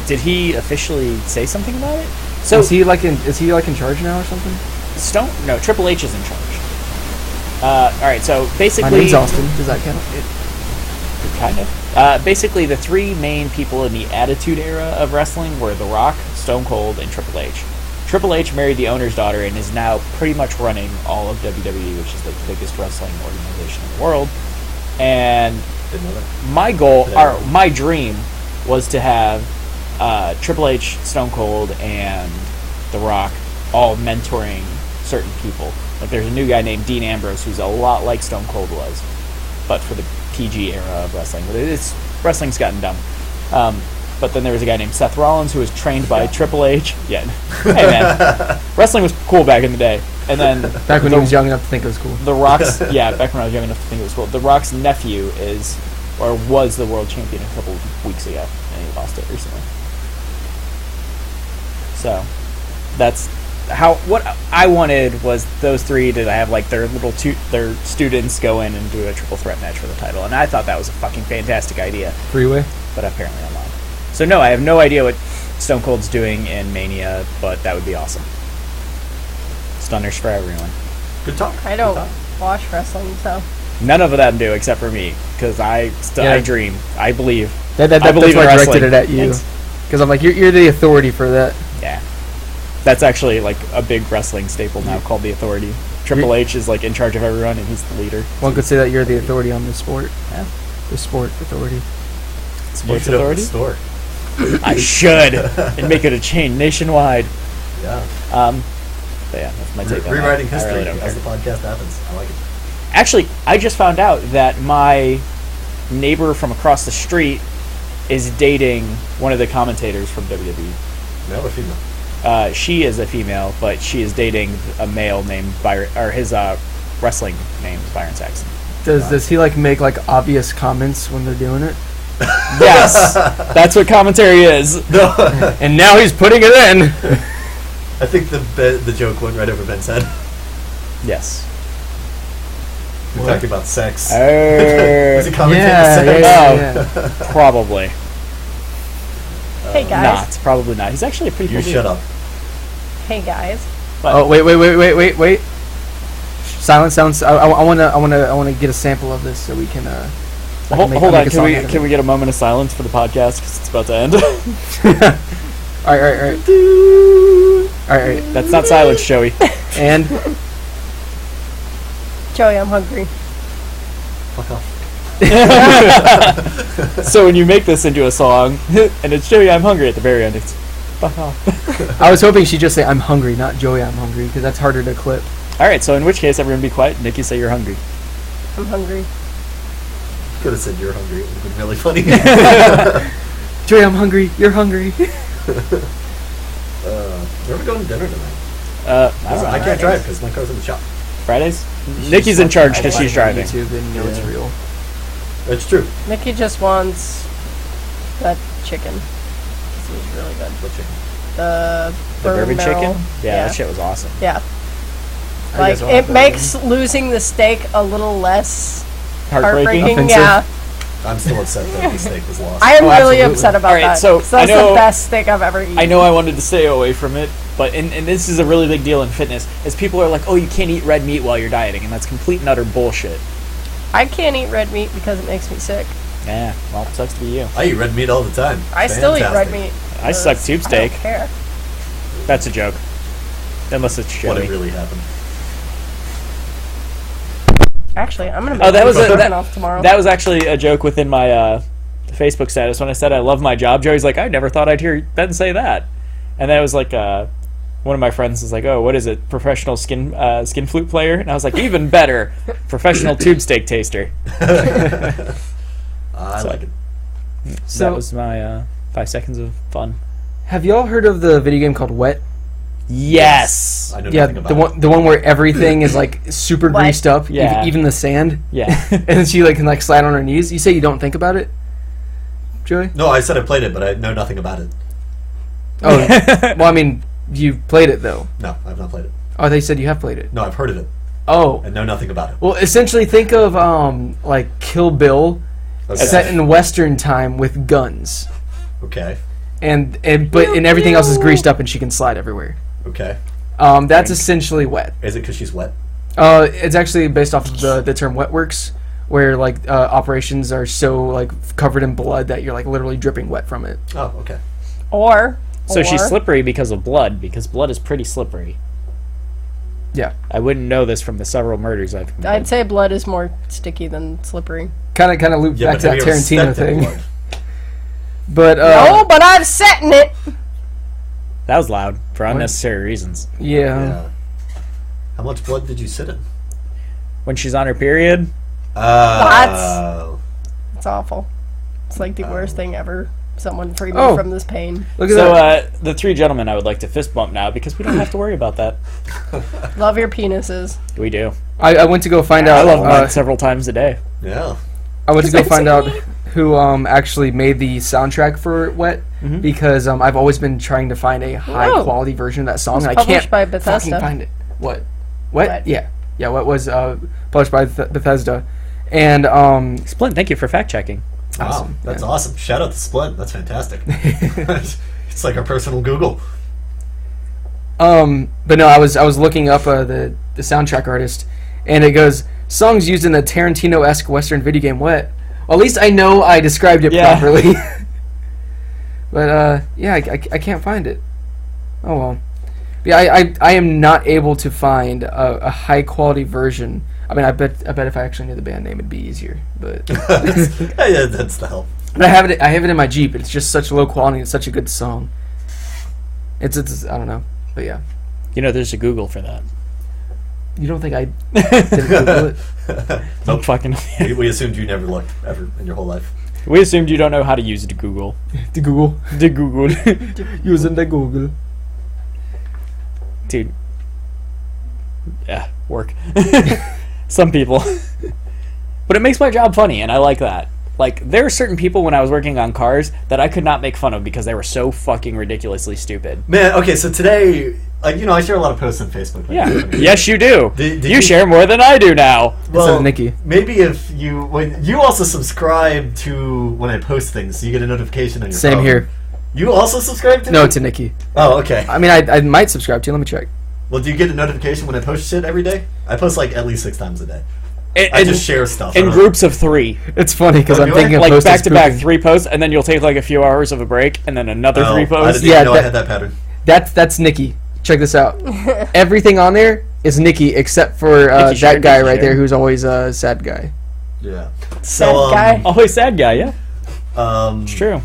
Did he officially say something about it? So Is he like in charge now or something? Triple H is in charge. All right, so My basically, name's Austin. Does that count? kind of. Basically, the three main people in the Attitude Era of wrestling were The Rock, Stone Cold, and Triple H. Triple H married the owner's daughter and is now pretty much running all of WWE, which is the biggest wrestling organization in the world. And Didn't know that. my goal, Yeah. or my dream, was to have Triple H, Stone Cold, and The Rock all mentoring certain people. Like there's a new guy named Dean Ambrose who's a lot like Stone Cold was, but for the PG era of wrestling. But wrestling's gotten dumb. But then there was a guy named Seth Rollins who was trained by Triple H. Yeah, hey man, wrestling was cool back in the day. And then Back when he was young enough to think it was cool. The Rock's back when I was young enough to think it was cool. The Rock's nephew was the world champion a couple of weeks ago, and he lost it recently. So that's what I wanted was those three to have like their their students go in and do a triple threat match for the title, and I thought that was a fucking fantastic idea, Freeway. but apparently I'm not. So no, I have no idea what Stone Cold's doing in Mania, but that would be awesome. Stunners for everyone. Good talk. I Good don't talk. watch wrestling, so None of them do except for me, because I Yeah. dream, I believe. That's I why believe in I directed wrestling. it at you. Thanks. Because I'm like, you're the authority for that. Yeah, that's actually like a big wrestling staple now called the Authority. Triple H is like in charge of everyone, and he's the leader. One could say that you're the authority on the sport. Yeah. The sport authority. You Sports should open a Authority. store. I should and make it a chain nationwide. Yeah. But yeah, that's my take on Rewriting that. I history really don't as care. the podcast happens. I like it. Actually, I just found out that my neighbor from across the street is dating one of the commentators from WWE. Male or female? She is a female, but she is dating a male named Byron, or his wrestling name is Byron Saxton. Does he like make like obvious comments when they're doing it? Yes, that's what commentary is. No. And now he's putting it in. I think the joke went right over Ben's head. Yes. We're What? talking about sex. Oh, Was he commentating Yeah, sex? yeah. probably hey guys, not. Probably not. He's actually a pretty You cool shut dude. up. hey guys. But Oh wait. Silence. I wanna get a sample of this so we can. hold on. Can we get a moment of silence for the podcast because it's about to end? All right. That's not silence, Joey. And Joey, I'm hungry. Fuck off. So when you make this into a song, and it's Joey, I'm hungry at the very end, it's fuck off. I was hoping she'd just say I'm hungry, not Joey, I'm hungry, because that's harder to clip. All right. So in which case, everyone be quiet. Nikki, say you're hungry. I'm hungry. Could have said you're hungry. It would have been really funny. Joey, I'm hungry. You're hungry. Where are we going to dinner tonight? I don't know. I can't drive because my car's in the shop. Fridays. Nikki's in charge because she's driving. YouTube and you know it's real. That's true. Nikki just wants that chicken. This was really good. What chicken? The Bourbon marrow. chicken. Yeah, that shit was awesome. Yeah. I Like guess I'll have it to- makes losing the steak a little less Heartbreaking. heartbreaking. Offensive. Yeah. I'm still upset that the steak was lost. I am Oh, really absolutely. upset about All right, that. so 'cause that's I know- the best steak I've ever eaten. I know I wanted to stay away from it, but and this is a really big deal in fitness, is people are like, oh, you can't eat red meat while you're dieting, and that's complete and utter bullshit. I can't eat red meat because it makes me sick. Yeah, well, it sucks to be you. I eat red meat all the time. I still eat red Fantastic. meat. I suck because tube steak. I don't care. That's a joke. Unless it's What Joey. it really happened. Actually, I'm gonna Oh, make that was a, chicken off tomorrow. that was actually a joke within my Facebook status when I said I love my job. Joey's like, I never thought I'd hear Ben say that, and that was like one of my friends was like, oh, what is it? Professional skin flute player, and I was like, even better, professional tube steak taster. I So- like it. So, That was my 5 seconds of fun. have y'all heard of the video game called Wet? Yes. I know Yeah, nothing about the one where everything is like super Wet. greased up, Yeah. even the sand, Yeah. and then she like can like slide on her knees. You say you don't think about it, Joey? it. No, I said I played it, but I know nothing about it. Oh, well, I mean, you played it though. No, I've not played it. Oh, they said you have played it. No, I've heard of it Oh, and know nothing about it. well, essentially think of like Kill Bill Okay. set in Western time with guns, Okay. and everything else is greased up and she can slide everywhere. Okay. That's essentially Wet. Is it because she's wet? It's actually based off of the term wet works, where like operations are so like covered in blood that you're like literally dripping wet from it. Oh, okay. or So she's or- slippery because of blood, because blood is pretty slippery. Yeah, I wouldn't know this from the several murders I've committed. I'd say blood is more sticky than slippery. kind of loop Yeah, back but to have that you ever Tarantino stepped in thing. blood? But No, but I've set in it. That was loud for unnecessary reasons. yeah, Yeah. How much blood did you sit in? When she's on her period, Oh. It's awful. It's like the worst thing ever. Someone free me Oh. from this pain. look at so that. the three gentlemen I would like to fist bump now because we don't have to worry about that. Love your penises. We do. I went to go find I out. love mine several times a day. Yeah. I went to go Because find that's out who actually made the soundtrack for Wet because I've always been trying to find a high Oh. quality version of that song It was and I can't published by fucking Bethesda. find it. What? Wet. Yeah. What was published by Bethesda, and Splint, thank you for fact checking. Wow. Awesome. That's Yeah. awesome. Shout out to Splint. That's fantastic. It's like our personal Google. but no, I was looking up the soundtrack artist, and it goes songs used in the Tarantino-esque Western video game Wet. Well, at least I know I described it Yeah. properly. But yeah, I can't find it. Oh well. Yeah, I am not able to find a high quality version. I mean, I bet if I actually knew the band name, it'd be easier. But Yeah, that's the help. but I have it in my Jeep. It's just such low quality. It's such a good song. It's I don't know, but yeah. You know, there's a Google for that. You don't think I didn't Google it? Don't fucking. We assumed you never looked ever in your whole life. We assumed you don't know how to use the Google. The Google. The Google. Using the Google. Dude. Yeah, work. Some people. But it makes my job funny, and I like that. Like, there are certain people when I was working on cars that I could not make fun of because they were so fucking ridiculously stupid. Man, okay, so today, I share a lot of posts on Facebook. Yeah. Yes, you do. Did you you- share more than I do now. Instead of Nikki. Maybe if when you also subscribe to when I post things, so you get a notification on your phone. Same here. You also subscribe to No, me? to Nikki. Oh, okay. I mean, I might subscribe to you. Let me check. Well, do you get a notification when I post shit every day? I post like at least 6 times a day. And, I just share stuff. in groups of 3. It's funny because Oh, I'm do I? thinking of Like posting back to back spoofing. 3 posts, and then you'll take like a few hours of a break, and then another 3 I posts. didn't Yeah, even know I that- had that pattern. That's Nikki. Check this out. Everything on there is Nikki except for Nikki shared, that guy Nikki right shared. there who's always a sad guy. Yeah. Sad guy. Always sad guy, yeah. It's True.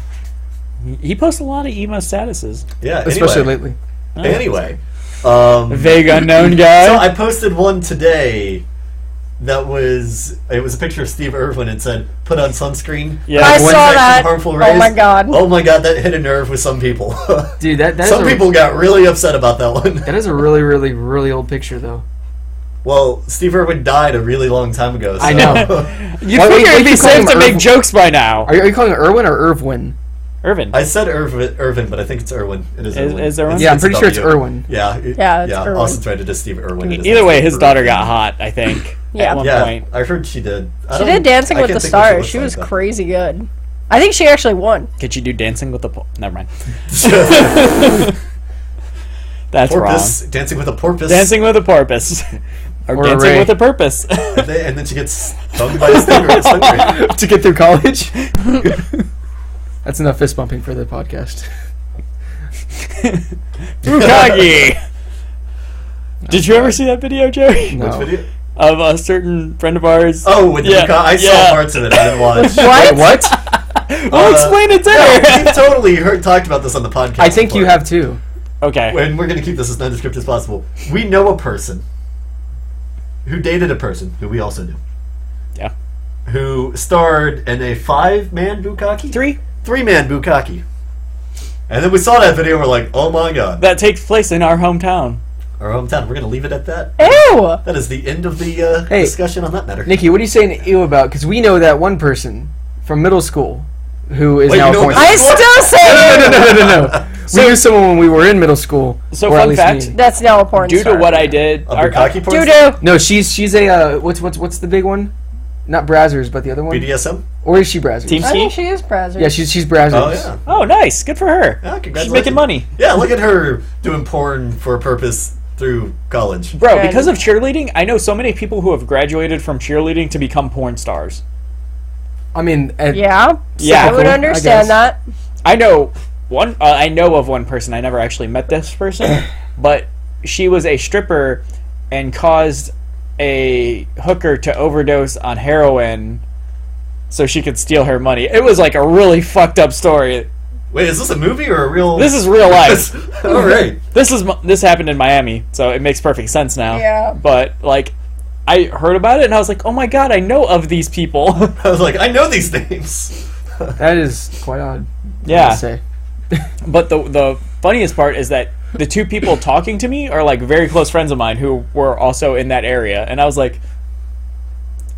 He posts a lot of emo statuses. Yeah. Especially Anyway. lately. Anyway. Vague unknown guy. So I posted one today that was a picture of Steve Irwin and said, "Put on sunscreen." Yeah. I One saw Protect from that. harmful Oh rays. my god. Oh my god, that hit a nerve with some people. Dude, that is Some a, people got really upset about that one. that is a really, really, really old picture though. Well, Steve Irwin died a really long time ago. So. I know. You'd Why- figure why it'd you be call safe him to make Irv- jokes by now. Are you calling it Irwin or Irvin? Irvin. I said Irvin, but I think it's Irwin. It is Irwin. Is Irwin? Yeah, I'm pretty a sure it's W. Irwin. Yeah, Yeah, it's Irwin. Austin tried to just Steve Irwin. It is Either not way, Steve his Irwin. daughter got hot, I think, Yeah. at one Yeah, point. I heard she did. She did Dancing with the Stars. She was crazy good. I think she actually won. Could she do Dancing with the... Never mind. That's Porpoise, wrong. Dancing with a Porpoise. Dancing with a porpoise. Or, Or a Dancing ray. with a purpose. And then she gets stung by a stingray. To get through college. That's enough fist bumping for the podcast. Bukagi! Did you ever see that video, Jerry? No. Which video? Of a certain friend of ours? Oh, with the I saw parts of it. I didn't watch. What? What? We'll explain it We've there! totally talked about this on the podcast. I think you before. have too. Okay. And we're going to keep this as nondescript as possible. We know a person who dated a person who we also knew, Yeah. who starred in a 5-man bukkake? 3-man bukkake. And then we saw that video and we're like, oh my god. That takes place in our hometown. Our hometown. We're going to leave it at that. Ew! That is the end of the Hey. discussion on that matter. Nikki, what are you saying ew about? Because we know that one person from middle school who is Wait, now you know a porn I star. still say No. We knew someone when we were in middle school. So or at fun least fact, me. that's now a porn Due star. to what I did... A bukkake porn Doo star? doo. No, she's a what's the big one? Not Brazzers, but the other one. BDSM? Or is she Brazzers? Team I think Ski? she is Brazzers. Yeah, she's Brazzers. Oh, yeah. Oh, nice. Good for her. Yeah, She's congratulations. making money. Yeah, look at her doing porn for a purpose through college. Bro, And- because of cheerleading, I know so many people who have graduated from cheerleading to become porn stars. I mean, Yeah. Yeah, I would cool, I understand guess. that. I know one. I know of one person. I never actually met this person, but she was a stripper and caused a hooker to overdose on heroin, so she could steal her money. It was like a really fucked up story. Wait, is this a movie or a real... This is real life. All right. This happened in Miami, so it makes perfect sense now. Yeah. But like, I heard about it and I was like, oh my god, I know of these people. I was like, I know these names. that is quite odd. Yeah. To say. But the funniest part is that the two people talking to me are like very close friends of mine who were also in that area, and I was like,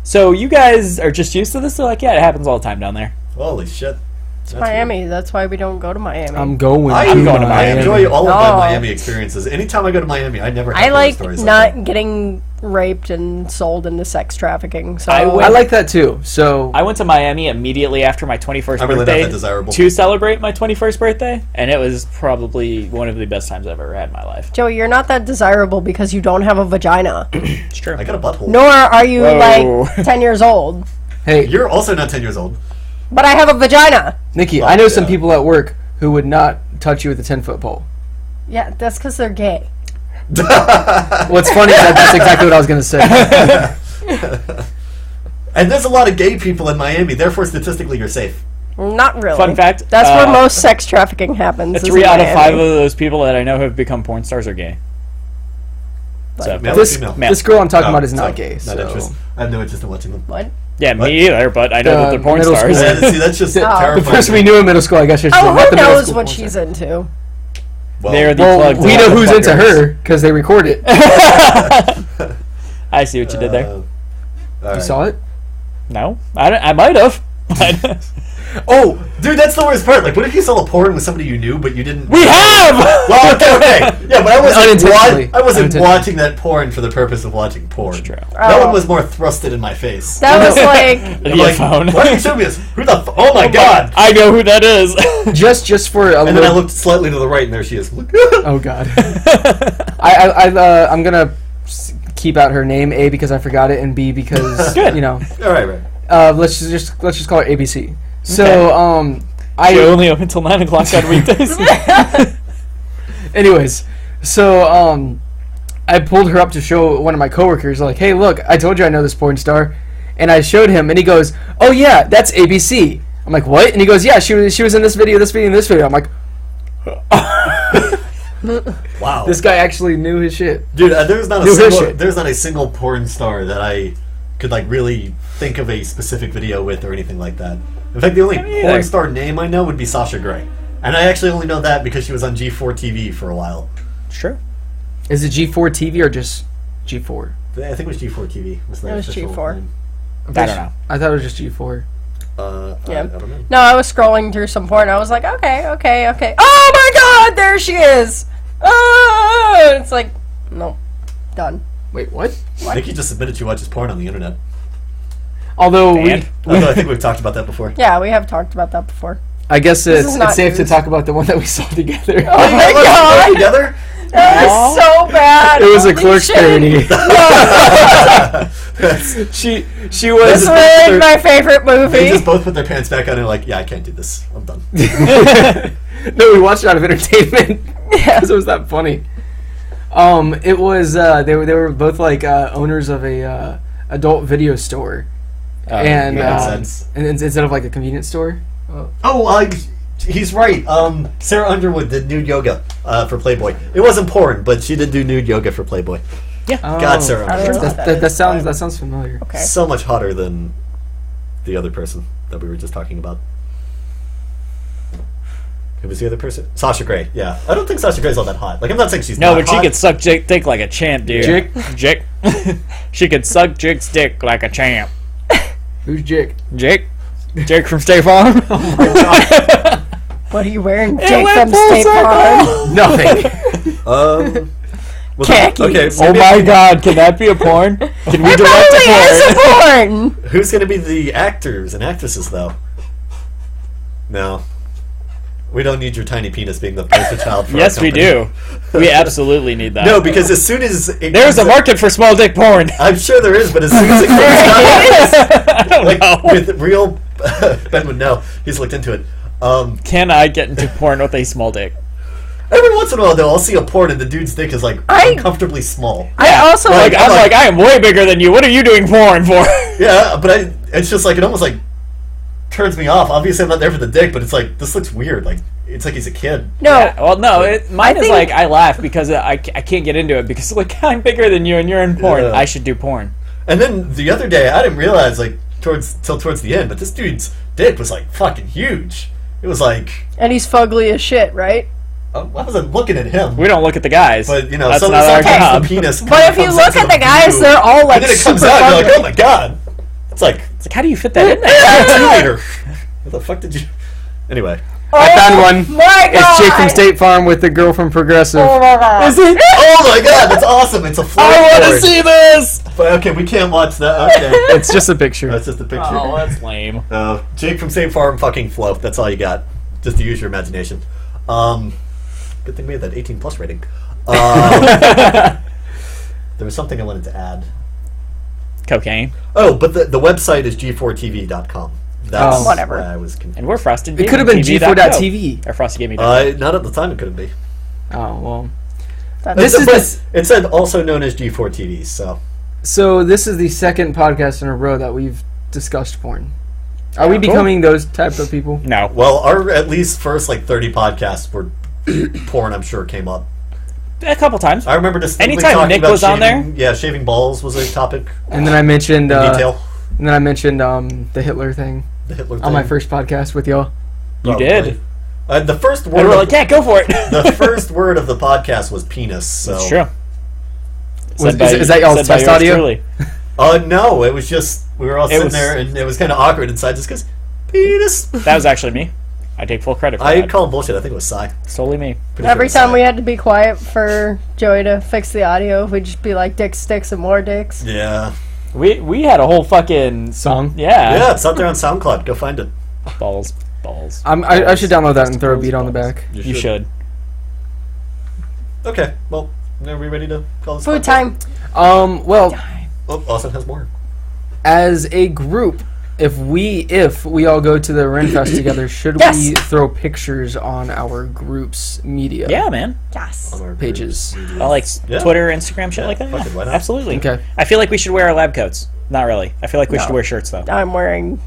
"So you guys are just used to this?" They're like, "Yeah, it happens all the time down there." Holy shit. It's Miami. That's why we don't go to Miami. I'm going. I'm going to I Miami. enjoy all of my No. Miami experiences. Anytime I go to Miami, I never have I those like stories not that. getting raped and sold into sex trafficking. So I would- I like that too. So I went to Miami immediately after my 21st I'm really not birthday that desirable. to celebrate my 21st birthday, and it was probably one of the best times I've ever had in my life. Joey, you're not that desirable because you don't have a vagina. It's true. I got a butthole. Nor are you Whoa. like 10 years old. hey, You're also not 10 years old. But I have a vagina. Nikki, Well, I know some yeah. people at work who would not touch you with a 10-foot pole. Yeah, that's because they're gay. What's funny is that's exactly what I was gonna say. And there's a lot of gay people in Miami, therefore statistically you're safe. Not really. Fun fact, That's where most sex trafficking happens. is 3 in out of 5 Miami. of those people that I know have become porn stars are gay. So, Male or This female? Male. this girl I'm talking Oh, about is sorry. not gay. Not So interest. I have no interest in watching them. What? yeah, What? me either, but I know that they're porn middle stars. school. Yeah, see, that's just Oh. terrifying. the person we knew in middle school, I guess. I should say, Oh, not who the middle knows school what porn she's star. into? Well, They're the Well, plug we to know all who's the into fuckers. her because they record it. I see what you did there. all You right. saw it? No, I might have. But Oh, Dude, that's the worst part. Like, what if you saw a porn with somebody you knew, but you didn't... we have. Well, okay. Yeah, but I wasn't Unintentionally. watching that porn for the purpose of watching porn. That's true. That Oh. one was more thrusted in my face. That was like, I'm like, phone. why are you showing me this? Who the oh my god! I know who that is. just for a And then I little. looked slightly to the right, and there she is. Oh God. I'm gonna keep out her name, A, because I forgot it, and B, because Good. you know. All right. Let's just call her ABC. So She only open until 9 o'clock on weekdays. anyways, so I pulled her up to show one of my coworkers, like, hey, look, I told you I know this porn star, and I showed him, and he goes, oh yeah, that's ABC. I'm like, what? And he goes, yeah, she was in this video, this video, and this video. I'm like, Wow. this guy actually knew his shit. Dude, there's not New a single porn star that I could like really think of a specific video with or anything like that. In fact, the only Me porn either. star name I know would be Sasha Grey, and I actually only know that because she was on G4 TV for a while. Sure. Is it G4 TV or just G4? I think it was G4 TV. Was the It was official G4. name. I don't know. I thought it was just G4. Yeah. I don't know. no, I was scrolling through some porn. I was like, okay. Oh my god, there she is. It's like, no, done. Wait, what? Nikki just admitted she watches porn on the internet. Although And? Although I think we've talked about that before. Yeah, we have talked about that before. I guess is it's not safe to news. talk about the one that we saw together. Oh my god, Together? that was so bad. It was a Holy Clerks shit. parody. That's- she This was. is really my favorite They movie. just both put their pants back on and like, yeah, I can't do this. I'm done. No, we watched it out of entertainment because it was that funny. It was they were both like owners of a adult video store, and makes sense. and instead of like a convenience store. Oh, he's right. Sarah Underwood did nude yoga for Playboy. It wasn't porn, but she did do nude yoga for Playboy. God, Sarah I don't know Underwood. what That sounds familiar. Okay. So much hotter than the other person that we were just talking about. Who was the other person? Sasha Grey. Yeah, I don't think Sasha Grey's all that hot. Like, I'm not saying she's No, not but she hot. could suck dick like a champ, dude. Jick. She could suck Jick's dick like a champ. Who's Jake? Jake from State Farm. What are you wearing, It Jake went from full State Farm? circle. Nothing. Was Khakis. okay. Oh my god, can that be a porn? Can we It direct probably a porn? is a porn. Who's going to be the actors and actresses, though? No. We don't need your tiny penis being the poster child for Yes, our we company. do. We absolutely need that. No, because as soon as it There's a comes- market for small dick porn. I'm sure there is, but as soon as it comes out, I don't like know. with real Ben would know. He's looked into it. Can I get into porn with a small dick? Every once in a while, though, I'll see a porn and the dude's dick is like uncomfortably small. I also Like, like. I'm like, I am way bigger than you. What are you doing porn for? Yeah, but it's just like it almost like turns me off. Obviously, I'm not there for the dick, but it's like this looks weird. Like it's like he's a kid. No, Yeah, well, no, mine is think- like I laugh because I can't get into it because like I'm bigger than you and you're in porn. Yeah. I should do porn. And then the other day, I didn't realize like till towards the end, but this dude's dick was like fucking huge. It was like and he's fugly as shit, right? I wasn't looking at him, We don't look at the guys. but you know, that's not our sometimes job. the penis. But if you comes look into at the guys, view, they're all like and then it comes super out, and you're like, fugly. oh my god, it's like It's like, how do you fit that in there? it's a 2 liter. What the fuck did you? Anyway. I found one. My God! It's Jake from State Farm with the girl from Progressive. Oh my god! Is it? Oh my god, that's awesome! It's a floor. I want to see this. But okay, we can't watch that. Okay, It's just a picture. that's just a picture. Oh, that's lame. Jake from State Farm, fucking flow. That's all you got. Just to use your imagination. Good thing we had that 18 plus rating. There was something I wanted to add. Cocaine. Oh, but the website is g4tv.com. That's Whatever. why I was confused. And we're Frosted. It could have been Gaming G4.TV. Or Frosted Gaming. Not at the time. It couldn't be. Oh well. That's This is But this. it said also known as G4 TV. So This is the second podcast in a row that we've discussed porn. Are we Cool. becoming those type of people? No. well, our at least first like 30 podcasts were porn. I'm sure came up. A couple times. I remember distinctly Anytime talking Nick about was on shaving- Yeah, shaving balls was a topic. And then I mentioned In detail. And then I mentioned the Hitler thing The Hitler on my thing. first podcast with y'all. You Probably. did. The first And word. we're Of, like, yeah, go for it. the first word of the podcast was penis. So. It's true. Is that y'all's said by test yours audio? truly. No, it was just we were all It sitting was- there, and it was kind of awkward inside, just because Penis. That was actually me. I take full credit for I that. call him bullshit. I think it was Psy. Solely me. Pretty Every sure it was time Psy. we had to be quiet for Joey to fix the audio, we'd just be like, dicks, sticks, and more dicks. Yeah. We had a whole fucking Song. Yeah, it's out there on SoundCloud. Go find it. balls. I should download that and throw a beat on the back. You should. Okay, well, are we ready to call this Food podcast? time. Well, Oh, Austin has more. as a group, if we all go to the Renfest together, should Yes. we throw pictures on our group's media Yeah, man. Yes. On our pages? I like Yeah. Twitter, Instagram, shit Yeah, like that. fuck Yeah, it, why not? absolutely. Okay. I feel like we should wear our lab coats. Not really. I feel like we should wear shirts though. I'm wearing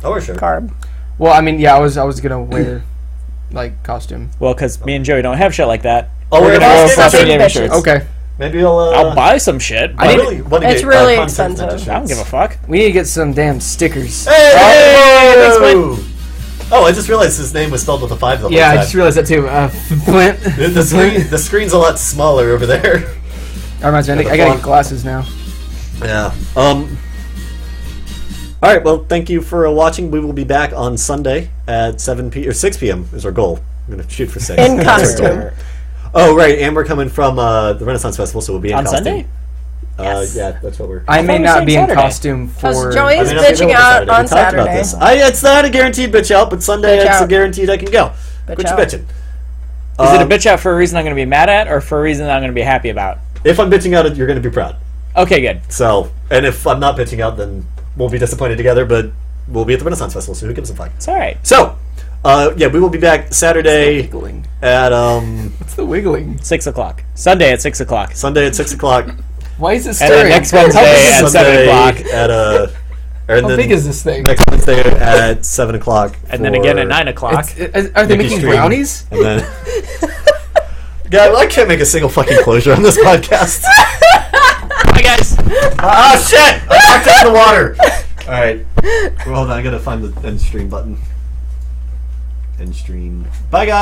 Oh, we're sure. carb. Well, I mean, yeah, I was gonna wear like costume. Well, because me and Joey don't have shit like that. Oh, We're we're gonna gonna go go for big gaming bitches. shirts. Okay, Maybe I'll. I'll buy some shit. I need- really want to It's get really content expensive. edition I don't give a fuck. we need to get some damn stickers. Hey! thanks, Oh, I just realized his name was spelled with a 5 the whole Yeah, I time. just realized that too. Flint. The screen's a lot smaller over there. That reminds me, I gotta get glasses now. Yeah. All right. Well, thank you for watching. We will be back on Sunday at 6 p.m. is our goal. We're gonna shoot for 6 In costume. Oh, right. And we're coming from the Renaissance Festival, so we'll be in On costume. Sunday? Yes. Yeah, that's what we're. I may thought we not said be in Saturday. costume Because for. Joey I is may not be bitching available out on We talked about Saturday. this. It's not a guaranteed bitch out, but Sunday Bitch it's a out. guaranteed I can go. Quit your out. bitching. Is it a bitch out for a reason I'm going to be mad at, or for a reason that I'm going to be happy about? If I'm bitching out, you're going to be proud. Okay, good. So, and if I'm not bitching out, then we'll be disappointed together. But we'll be at the Renaissance Festival, so who gives a fuck? It's all right. So, yeah, we will be back Saturday Wiggling. at What's the wiggling? 6 o'clock. Sunday at 6 o'clock. Sunday at 6 o'clock. Why is it And stirring? then next How big Wednesday is at this- 7 Sunday o'clock. at How big is this thing? Next Wednesday at 7 o'clock. And then again at 9 o'clock. Are they Mickey making Stream. brownies? And then. God, I can't make a single fucking closure on this podcast. Bye, guys. Ah, shit! I knocked it in the water! Alright. Well, hold on, I gotta find the end stream button. End stream. Bye, guys!